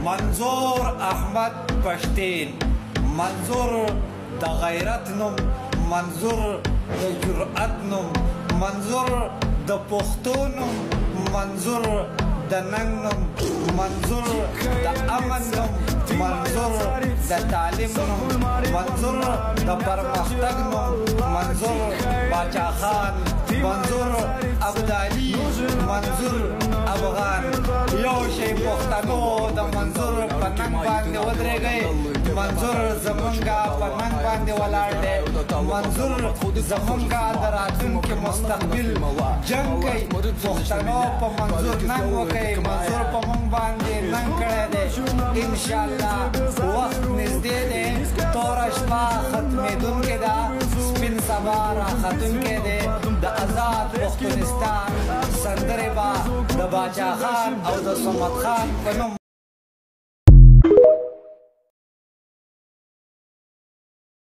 منظور احمد پښتين، منظور د غیرت نوم، منظور د جرأت نوم، منظور د پښتو نوم، منظور د ننګ نوم، منظور د امن نوم، منظور د تعلیم نوم، منظور د پرمختګ نوم، منظور باچا خان، منظور ابدالي، منظور افغان. یو شی پښتنو د منظور په ننګ باندې ودرېږئ، منظور زمونږه په ننګ باندې ولاړ دی، منظور زمونږه د راتلونکي مستقبل جنګ کوي. پښتنو په منظور ننګ وکړئ، منظور په مونږ باندې ننګ کړی دی. انشاءالله وخت نږدې دی، توره شپه ختمېدونکې ده، سپین سبا راختونکی دی. د آزاد پښتونستان سندرې به د باچا خان او د صمد خان په نوم